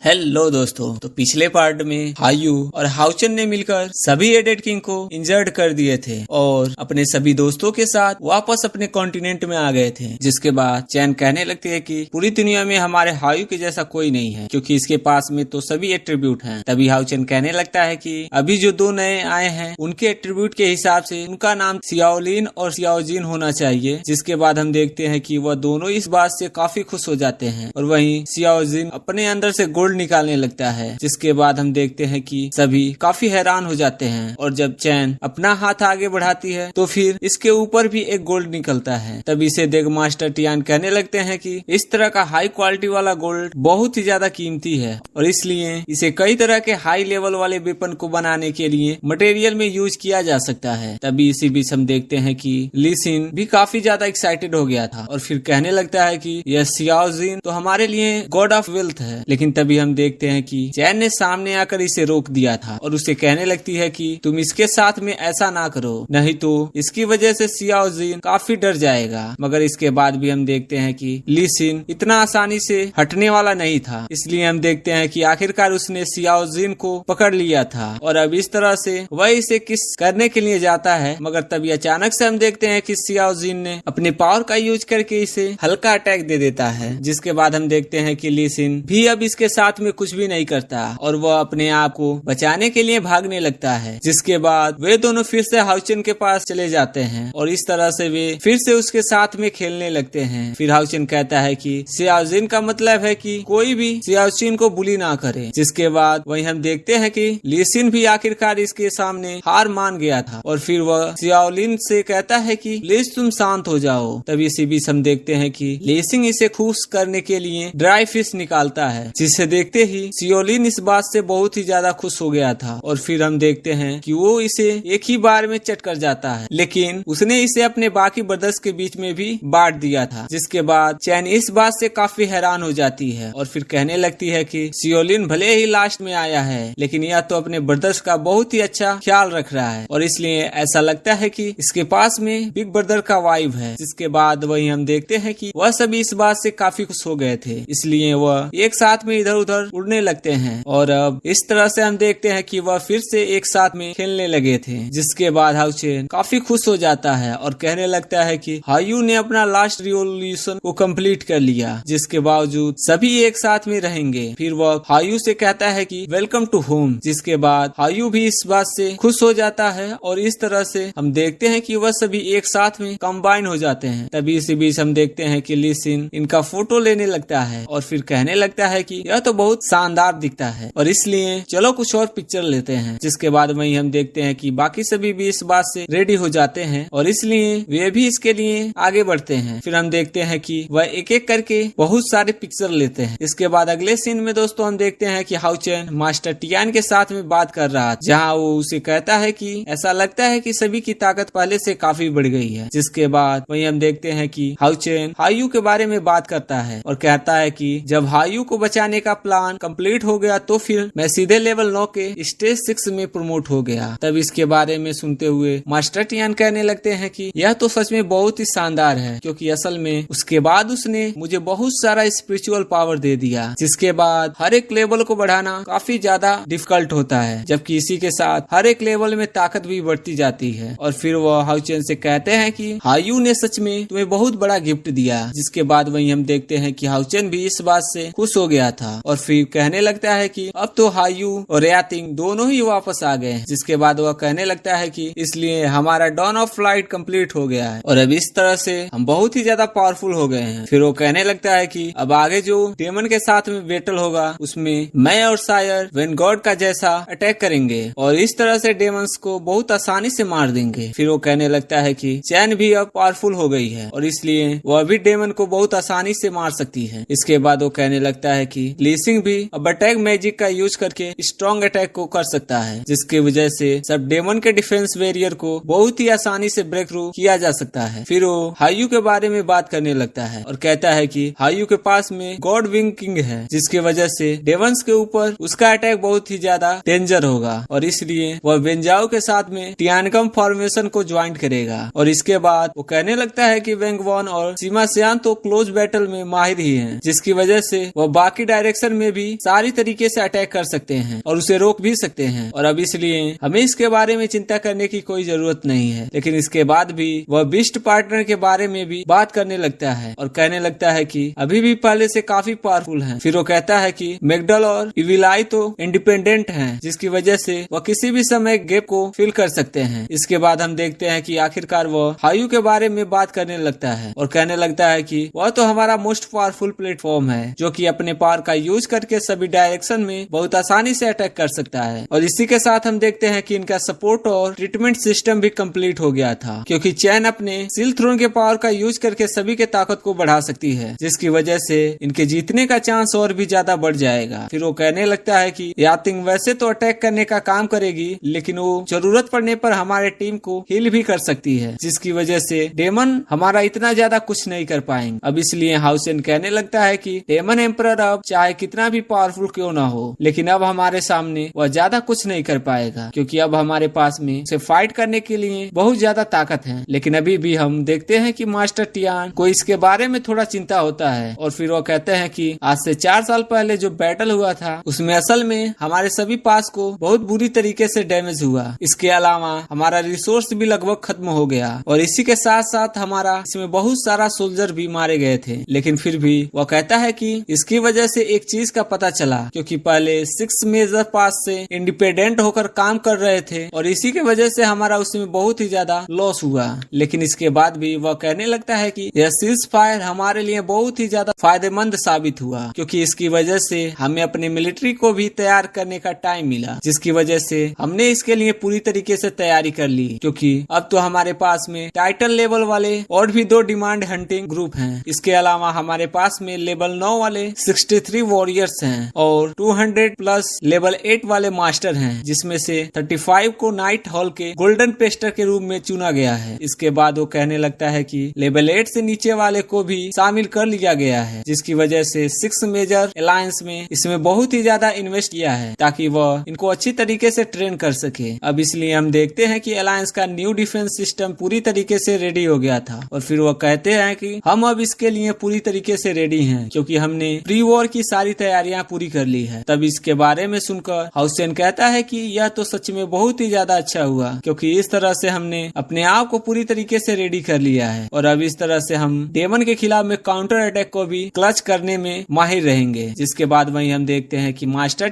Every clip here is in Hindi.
हेलो दोस्तों, तो पिछले पार्ट में हायू और हाउचन ने मिलकर सभी एडेड किंग को इंजर्ड कर दिए थे और अपने सभी दोस्तों के साथ वापस अपने कॉन्टिनेंट में आ गए थे। जिसके बाद चैन कहने लगती है कि पूरी दुनिया में हमारे हायू के जैसा कोई नहीं है, क्योंकि इसके पास में तो सभी एट्रीब्यूट हैं। तभी हाउचन कहने लगता है कि अभी जो दो नए आए हैं उनके एट्रीब्यूट के हिसाब से उनका नाम सियाओलिन और सियाओजिन होना चाहिए। जिसके बाद हम देखते हैं कि वह दोनों इस बात से काफी खुश हो जाते हैं और वहीं सियाओजिन अपने अंदर से गोल्ड निकालने लगता है। जिसके बाद हम देखते हैं कि सभी काफी हैरान हो जाते हैं और जब चैन अपना हाथ आगे बढ़ाती है तो फिर इसके ऊपर भी एक गोल्ड निकलता है। तभी इसे देख मास्टर टियान कहने लगते हैं कि इस तरह का हाई क्वालिटी वाला गोल्ड बहुत ही ज्यादा कीमती है और इसलिए इसे कई तरह के हाई लेवल वाले वेपन को बनाने के लिए मटेरियल में यूज किया जा सकता है। तभी इसी बीच हम देखते हैं कि ली सिन भी काफी ज्यादा एक्साइटेड हो गया था और फिर कहने लगता है कि यह सियाओजिन तो हमारे लिए गॉड ऑफ वेल्थ है। लेकिन तभी हम देखते हैं कि चैन ने सामने आकर इसे रोक दिया था और उसे कहने लगती है कि तुम इसके साथ में ऐसा ना करो, नहीं तो इसकी वजह से सियाओजिन काफी डर जाएगा। मगर इसके बाद भी हम देखते हैं कि ली सिन इतना आसानी से हटने वाला नहीं था, इसलिए हम देखते हैं कि आखिरकार उसने सियाओजिन को पकड़ लिया था और अब इस तरह से वह इसे किस करने के लिए जाता है। मगर तभी अचानक से हम देखते हैं कि सियाओजिन ने अपने पावर का यूज करके इसे हल्का अटैक दे देता है। जिसके बाद हम देखते हैं कि ली सिन भी अब इसके साथ में कुछ भी नहीं करता और वह अपने आप को बचाने के लिए भागने लगता है। जिसके बाद वे दोनों फिर से हाउचन के पास चले जाते हैं और इस तरह से वे फिर से उसके साथ में खेलने लगते हैं। फिर हाउचन कहता है कि सियाओजिन का मतलब है कि कोई भी सियाओजिन को बुली ना करे। जिसके बाद वहीं हम देखते हैं कि ली सिन भी आखिरकार इसके सामने हार मान गया था और फिर वह सियाओलिन से कहता है कि प्लीज तुम शांत हो जाओ। तभी इसी बीच हम देखते हैं कि ली सिन इसे खुश करने के लिए ड्राई फिश निकालता है, जिसे देखते ही सियाओलिन इस बात से बहुत ही ज्यादा खुश हो गया था और फिर हम देखते हैं कि वो इसे एक ही बार में चट कर जाता है, लेकिन उसने इसे अपने बाकी ब्रदर्स के बीच में भी बांट दिया था। जिसके बाद चैन इस बात से काफी हैरान हो जाती है और फिर कहने लगती है कि सियाओलिन भले ही लास्ट में आया है, लेकिन यह तो अपने ब्रदर्स का बहुत ही अच्छा ख्याल रख रहा है और इसलिए ऐसा लगता है कि इसके पास में बिग ब्रदर का वाइब है। जिसके बाद वही हम देखते हैं कि वह सभी इस बात से काफी खुश हो गए थे, इसलिए वह एक साथ में इधर उधर उड़ने लगते हैं और अब इस तरह से हम देखते हैं कि वह फिर से एक साथ में खेलने लगे थे। जिसके बाद हाउचन काफी खुश हो जाता है और कहने लगता है कि हायू ने अपना लास्ट रिवॉल्यूशन को कंप्लीट कर लिया, जिसके बावजूद सभी एक साथ में रहेंगे। फिर वह हायू से कहता है कि वेलकम टू होम। जिसके बाद हायू भी इस बात से खुश हो जाता है और इस तरह से हम देखते हैं कि वह सभी एक साथ में कंबाइन हो जाते हैं। तभी इसी बीच हम देखते हैं कि ली सिन इनका फोटो लेने लगता है और फिर कहने लगता है कि यह तो बहुत शानदार दिखता है और इसलिए चलो कुछ और पिक्चर लेते हैं। जिसके बाद वहीं हम देखते हैं कि बाकी सभी भी इस बात से रेडी हो जाते हैं और इसलिए वे भी इसके लिए आगे बढ़ते हैं। फिर हम देखते हैं कि वह एक एक करके बहुत सारे पिक्चर लेते हैं। इसके बाद अगले सीन में दोस्तों हम देखते हैं कि हाउचन मास्टर टियान के साथ में बात कर रहा है, जहाँ वो उसे कहता है कि ऐसा लगता है कि सभी की ताकत पहले से काफी बढ़ गई है। जिसके बाद वहीं हम देखते हैं कि हाउचन हायू के बारे में बात करता है और कहता है कि जब हायू को बचाने का प्लान कंप्लीट हो गया तो फिर मैं सीधे लेवल 9 के स्टेज 6 में प्रमोट हो गया। तब इसके बारे में सुनते हुए मास्टर टियान कहने लगते हैं कि यह तो सच में बहुत ही शानदार है, क्योंकि असल में उसके बाद उसने मुझे बहुत सारा स्पिरिचुअल पावर दे दिया। जिसके बाद हर एक लेवल को बढ़ाना काफी ज्यादा डिफिकल्ट होता है, जबकि इसी के साथ हर एक लेवल में ताकत भी बढ़ती जाती है। और फिर वह हाउचन से कहते हैं कि हायू ने सच में तुम्हें बहुत बड़ा गिफ्ट दिया। जिसके बाद वहीं हम देखते हैं कि हाउचन भी इस बात से खुश हो गया था और फिर कहने लगता है कि अब तो हायू और यातिंग दोनों ही वापस आ गए हैं। जिसके बाद वह कहने लगता है कि इसलिए हमारा डॉन ऑफ फ्लाइट कंप्लीट हो गया है और अब इस तरह से हम बहुत ही ज्यादा पावरफुल हो गए हैं। फिर वो कहने लगता है कि अब आगे जो डेमन के साथ में बैटल होगा उसमें मैं और सायर वेन गॉड का जैसा अटैक करेंगे और इस तरह से डेमन्स को बहुत आसानी से मार देंगे। फिर वो कहने लगता है कि चैन भी अब पावरफुल हो गई है और इसलिए वह भी डेमन को बहुत आसानी से मार सकती है। इसके बाद वो कहने लगता है कि ली सिन भी अब अटैक मैजिक का यूज करके स्ट्रॉन्ग अटैक को कर सकता है, जिसकी वजह से सब डेमन के डिफेंस बैरियर को बहुत ही आसानी से ब्रेक थ्रू किया जा सकता है। फिर वो हायू के बारे में बात करने लगता है और कहता है कि हायू के पास में गॉड विंग किंग है, जिसकी वजह से डेमन्स के ऊपर उसका अटैक बहुत ही ज्यादा डेंजर होगा और इसलिए वह वेंजाओ के साथ में टियानकम फॉर्मेशन को ज्वाइन करेगा। और इसके बाद वो कहने लगता है कि वेंगवॉन और सीमा सियान तो क्लोज बैटल में माहिर ही हैं, जिसकी वजह से वह बाकी डायरेक्शन में भी सारी तरीके से अटैक कर सकते हैं और उसे रोक भी सकते हैं। और अब इसलिए हमें इसके बारे में चिंता करने की कोई जरूरत नहीं है। लेकिन इसके बाद भी वह बीस्ट पार्टनर के बारे में भी बात करने लगता है और कहने लगता है कि अभी भी पहले से काफी पावरफुल हैं। फिर वो कहता है कि मैकडल और इविलाई तो इंडिपेंडेंट हैं, जिसकी वजह से वह किसी भी समय गैप को फिल कर सकते हैं। इसके बाद हम देखते हैं कि आखिरकार वह हायू के बारे में बात करने लगता है और कहने लगता है कि वह तो हमारा मोस्ट पावरफुल प्लेटफॉर्म है, जो कि अपने पावर का यूज करके सभी डायरेक्शन में बहुत आसानी से अटैक कर सकता है। और इसी के साथ हम देखते हैं कि इनका सपोर्ट और ट्रीटमेंट सिस्टम भी कंप्लीट हो गया था, क्योंकि चैन अपने सिल्क थ्रोन के पावर का यूज करके सभी के ताकत को बढ़ा सकती है, जिसकी वजह से इनके जीतने का चांस और भी ज्यादा बढ़ जाएगा। फिर वो कहने लगता है कि यातिंग वैसे तो अटैक करने का काम करेगी, लेकिन वो जरूरत पड़ने पर हमारे टीम को हील भी कर सकती है, जिसकी वजह से डेमन हमारा इतना ज्यादा कुछ नहीं कर पाएंगे। अब इसलिए हाउसेन कहने लगता है कि डेमन एम्परर अब चाहे कितना भी पावरफुल क्यों ना हो, लेकिन अब हमारे सामने वह ज्यादा कुछ नहीं कर पाएगा, क्योंकि अब हमारे पास में उसे फाइट करने के लिए बहुत ज्यादा ताकत है। लेकिन अभी भी हम देखते हैं कि मास्टर टियान को इसके बारे में थोड़ा चिंता होता है और फिर वो कहते हैं कि आज से 4 साल पहले जो बैटल हुआ था उसमें असल में हमारे सभी पास को बहुत बुरी तरीके से डैमेज हुआ। इसके अलावा हमारा रिसोर्स भी लगभग खत्म हो गया और इसी के साथ साथ हमारा इसमें बहुत सारा सोल्जर भी मारे गए थे। लेकिन फिर भी वह कहता है कि इसकी वजह से एक चीज का पता चला, क्योंकि पहले 6 मेजर पास से इंडिपेंडेंट होकर काम कर रहे थे और इसी के वजह से हमारा उसमें बहुत ही ज्यादा लॉस हुआ। लेकिन इसके बाद भी वह कहने लगता है कि यह सीज फायर हमारे लिए बहुत ही ज्यादा फायदेमंद साबित हुआ, क्योंकि इसकी वजह से हमें अपने मिलिट्री को भी तैयार करने का टाइम मिला, जिसकी वजह से हमने इसके लिए पूरी तरीके से तैयारी कर ली। क्योंकि अब तो हमारे पास में टाइटल लेवल वाले और भी 2 डिमांड हंटिंग ग्रुप हैं। इसके अलावा हमारे पास में लेवल 9 वाले 63 वॉरियर्स हैं और 200 प्लस लेवल 8 वाले मास्टर हैं, जिसमें से 35 को नाइट हॉल के गोल्डन पेस्टर के रूप में चुना गया है। इसके बाद वो कहने लगता है कि लेवल 8 से नीचे वाले को भी शामिल कर लिया गया है, जिसकी वजह से 6 मेजर अलायंस में इसमें बहुत ही ज्यादा इन्वेस्ट किया है ताकि वह इनको अच्छी तरीके से ट्रेन कर सके। अब इसलिए हम देखते हैं कि अलायंस का न्यू डिफेंस सिस्टम पूरी तरीके से रेडी हो गया था और फिर वह कहते हैं कि हम अब इसके लिए पूरी तरीके से रेडी हैं, क्योंकि हमने प्री वॉर की सारी तैयारियां पूरी कर ली है। तब इसके बारे में सुनकर हाउसेन कहता है कि यह तो सच में बहुत ही ज्यादा अच्छा हुआ, क्योंकि इस तरह से हमने अपने आप को पूरी तरीके से रेडी कर लिया है और अब इस तरह से हम डेमन के खिलाफ में काउंटर अटैक को भी क्लच करने में माहिर रहेंगे। जिसके बाद वहीं हम देखते हैं कि मास्टर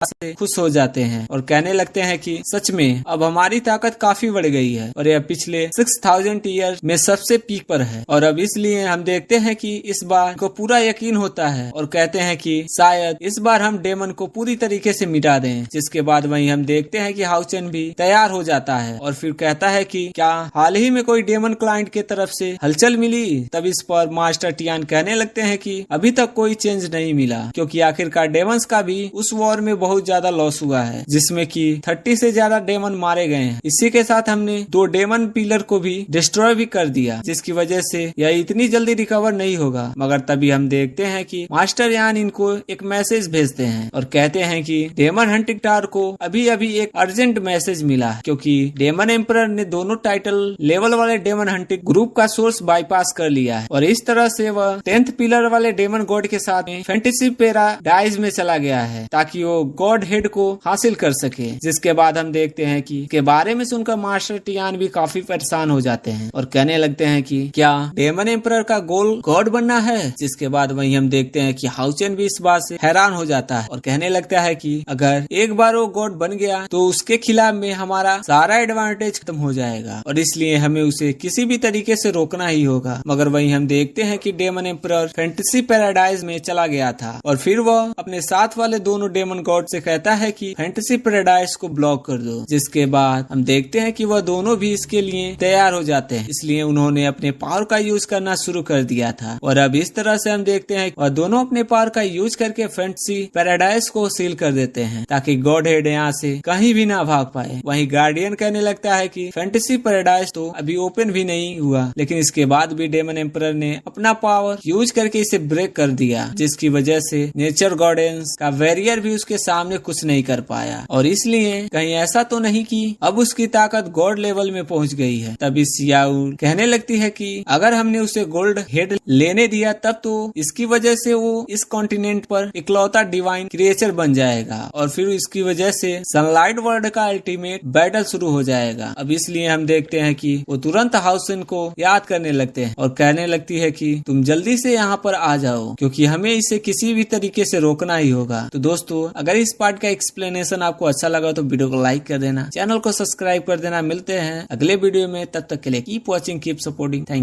से खुश हो जाते हैं और कहने लगते हैं कि सच में अब हमारी ताकत काफी बढ़ गई है और यह पिछले 6000 ईयर में सबसे पीक पर है। और अब इसलिए हम देखते हैं कि इस बार को पूरा यकीन होता है और कहते हैं कि शायद इस बार हम डेमन को पूरी तरीके से मिटा दें। जिसके बाद वहीं हम देखते हैं कि हाउचेन भी तैयार हो जाता है और फिर कहता है कि क्या हाल ही में कोई डेमन क्लाइंट के तरफ से हलचल मिली। तब इस पर मास्टर टियान कहने लगते हैं कि अभी तक कोई चेंज नहीं मिला, क्योंकि आखिरकार डेमन्स का भी उस वॉर में बहुत ज्यादा लॉस हुआ है, जिसमें कि 30 से ज्यादा डेमन मारे गए हैं। इसी के साथ हमने 2 डेमन पिलर को भी डिस्ट्रॉय भी कर दिया, जिसकी वजह से यह इतनी जल्दी रिकवर नहीं होगा। मगर तभी हम देखते हैं कि मास्टर यान इनको एक मैसेज भेजते हैं और कहते हैं कि डेमन हंटिंग टावर को अभी अभी एक अर्जेंट मैसेज मिला है, क्योंकि डेमन एम्परर ने दोनों टाइटल लेवल वाले डेमन हंटिंग ग्रुप का सोर्स बाईपास कर लिया है और इस तरह से वह 10th पिलर वाले डेमन गॉड के साथ में फैंटेसी पैराडाइज में चला गया है, ताकि वो गॉड हेड को हासिल कर सके। जिसके बाद हम देखते हैं कि के बारे में सुनकर मास्टर टियान भी काफी परेशान हो जाते हैं और कहने लगते हैं कि क्या डेमन एम्परर का गोल गॉड बनना है। जिसके बाद वहीं हम देखते हैं कि हाउचेन भी इस बात से हैरान हो जाता है और कहने लगता है कि अगर एक बार वो गॉड बन गया तो उसके खिलाफ में हमारा सारा एडवांटेज खत्म हो जाएगा और इसलिए हमें उसे किसी भी तरीके से रोकना ही होगा। मगर वहीं हम देखते हैं कि डेमन एम्परर फैंटेसी पैराडाइज में चला गया था और फिर वह अपने साथ वाले दोनों डेमन गॉड से कहता है कि फैंटेसी पैराडाइज को ब्लॉक कर दो। जिसके बाद हम देखते हैं कि वह दोनों भी इसके लिए तैयार हो जाते हैं, इसलिए उन्होंने अपने पावर का यूज करना शुरू कर दिया था और अब इस तरह से हम देखते हैं वह दोनों अपने पावर का यूज करके फैंटेसी पैराडाइज को सील कर देते हैं, ताकि गॉड हेड यहाँ से कहीं भी ना भाग पाए। वहीं गार्डियन कहने लगता है कि फैंटेसी पैराडाइज तो अभी ओपन भी नहीं हुआ, लेकिन इसके बाद भी डेमन एम्परर ने अपना पावर यूज करके इसे ब्रेक कर दिया, जिसकी वजह से नेचर गार्डियंस का वैरियर भी उसके सामने कुछ नहीं कर पाया, और इसलिए कहीं ऐसा तो नहीं कि अब उसकी ताकत गॉड लेवल में पहुंच गई है। तभी सियाउल कहने लगती है कि अगर हमने उसे गोल्ड हेड लेने दिया तब तो इसकी वजह से वो इस कॉन्टिनेंट पर इकलौता डिवाइन क्रिएचर बन जाएगा, और फिर इसकी वजह से सनलाइट वर्ल्ड का अल्टीमेट बैटल शुरू हो जाएगा। अब इसलिए हम देखते हैं कि वो तुरंत हाउसन को याद करने लगते हैं और कहने लगती है कि तुम जल्दी से यहाँ पर आ जाओ, क्योंकि हमें इसे किसी भी तरीके से रोकना ही होगा। तो दोस्तों, अगर इस पार्ट का एक्सप्लेनेशन आपको अच्छा लगा तो वीडियो को लाइक कर देना, चैनल को सब्सक्राइब कर देना। मिलते हैं अगले वीडियो में, तब तक के लिए keep watching, keep supporting. Thank you.